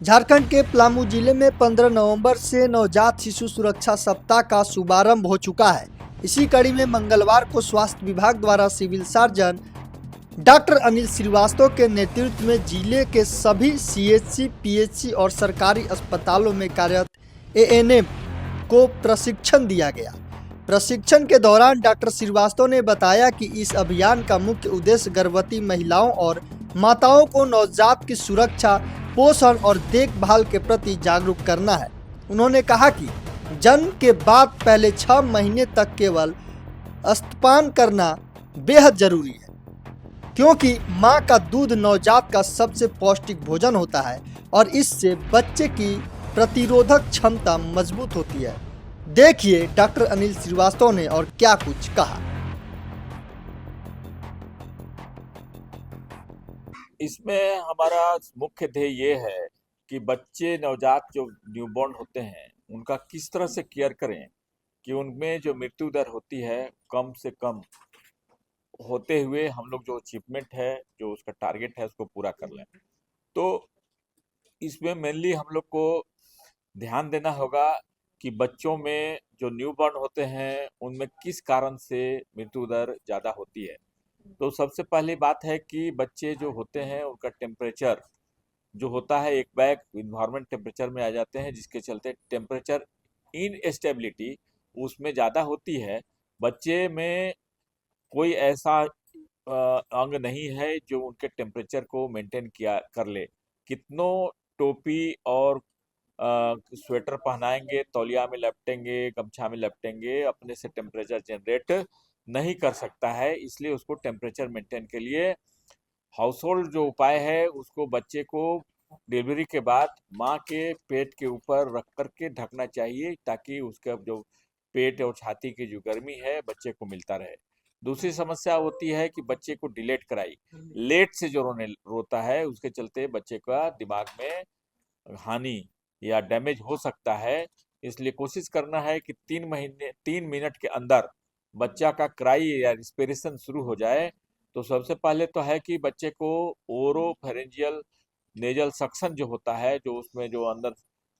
झारखंड के पलामू जिले में 15 नवंबर से नवजात शिशु सुरक्षा सप्ताह का शुभारंभ हो चुका है। इसी कड़ी में मंगलवार को स्वास्थ्य विभाग द्वारा civil surgeon doctor Anil Srivastava के नेतृत्व में जिले के सभी सीएचसी, पीएचसी और सरकारी अस्पतालों में कार्यरत एएनएम को प्रशिक्षण दिया गया। प्रशिक्षण के दौरान डॉक्टर श्रीवास्तव ने बताया कि इस अभियान का मुख्य उद्देश्य गर्भवती महिलाओं और माताओं को नवजात की सुरक्षा, पोषण और देखभाल के प्रति जागरूक करना है। उन्होंने कहा कि जन्म के बाद पहले 6 महीने तक केवल स्तनपान करना बेहद जरूरी है, क्योंकि मां का दूध नवजात का सबसे पौष्टिक भोजन होता है और इससे बच्चे की प्रतिरोधक क्षमता मजबूत होती है। देखिए डॉक्टर अनिल श्रीवास्तव ने और क्या कुछ कहा। इसमें हमारा मुख्य ध्येय ये है कि बच्चे नवजात जो न्यूबॉर्न होते हैं उनका किस तरह से केयर करें कि उनमें जो मृत्यु दर होती है कम से कम होते हुए हम लोग जो अचीवमेंट है, जो उसका टारगेट है, उसको पूरा कर लें। तो इसमें मेनली हम लोग को ध्यान देना होगा कि बच्चों में जो न्यूबॉर्न होते हैं उनमें किस कारण से मृत्यु दर ज़्यादा होती है। तो सबसे पहली बात है कि बच्चे जो होते हैं उनका टेम्परेचर जो होता है, एक बैग इन्वायरमेंट टेम्परेचर में आ जाते हैं, जिसके चलते टेम्परेचर इनस्टेबिलिटी उसमें ज़्यादा होती है। बच्चे में कोई ऐसा अंग नहीं है जो उनके टेम्परेचर को मेंटेन किया कर ले। कितनों टोपी और स्वेटर पहनाएंगे, तौलिया में लपटेंगे, गमछा में लपटेंगे, अपने से टेम्परेचर जनरेट नहीं कर सकता है। इसलिए उसको टेम्परेचर मेंटेन के लिए हाउस होल्ड जो उपाय है उसको बच्चे को डिलीवरी के बाद माँ के पेट के ऊपर रख करके ढकना चाहिए, ताकि उसका जो पेट और छाती की जो गर्मी है बच्चे को मिलता रहे। दूसरी समस्या होती है कि बच्चे को डिलेट कराई, लेट से जो रोता है, उसके चलते बच्चे का दिमाग में हानि या डैमेज हो सकता है। इसलिए कोशिश करना है कि 3 मिनट के अंदर बच्चा का क्राई या रिस्पिरेशन शुरू हो जाए। तो सबसे पहले तो है कि बच्चे को ओरोफेरेंजियल नेजल सक्शन जो होता है, जो उसमें जो अंदर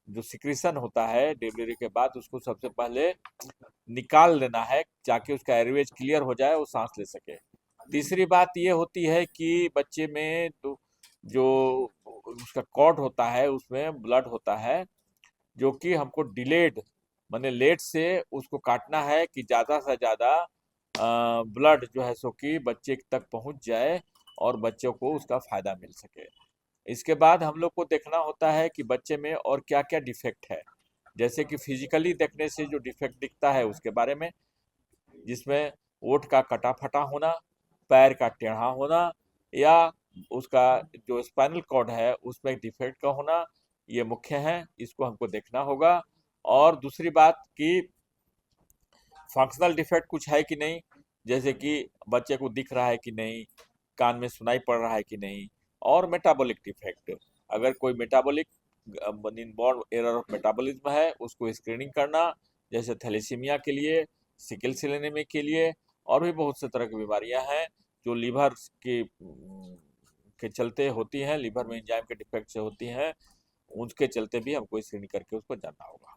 जो सिक्रीशन होता है डिलीवरी के बाद, उसको सबसे पहले निकाल लेना है ताकि उसका एयरवेज क्लियर हो जाए, वो सांस ले सके। तीसरी बात ये होती है कि बच्चे में जो उसका कॉर्ड होता है उसमें ब्लड होता है, जो कि हमको डिलेड माने लेट से उसको काटना है कि ज़्यादा से ज़्यादा ब्लड जो है सो कि बच्चे तक पहुंच जाए और बच्चों को उसका फ़ायदा मिल सके। इसके बाद हम लोग को देखना होता है कि बच्चे में और क्या क्या डिफेक्ट है, जैसे कि फिजिकली देखने से जो डिफेक्ट दिखता है उसके बारे में, जिसमें ओठ का कटा फटा होना, पैर का टेढ़ा होना, या उसका जो स्पाइनल कॉर्ड है उसमें डिफेक्ट का होना, ये मुख्य है। इसको हमको देखना होगा। और दूसरी बात कि फंक्शनल डिफेक्ट कुछ है कि नहीं, जैसे कि बच्चे को दिख रहा है कि नहीं, कान में सुनाई पड़ रहा है कि नहीं। और मेटाबॉलिक डिफेक्ट, अगर कोई metabolic inborn error of metabolism है उसको स्क्रीनिंग करना, जैसे थैलेसीमिया के लिए, सिकल सेल एनीमिया के लिए, और भी बहुत से तरह की बीमारियां हैं जो लीवर के चलते होती हैं, लीवर में एंजाइम के डिफेक्ट से होती हैं। उसके चलते भी हमको स्क्रीनिंग करके उसको जानना होगा।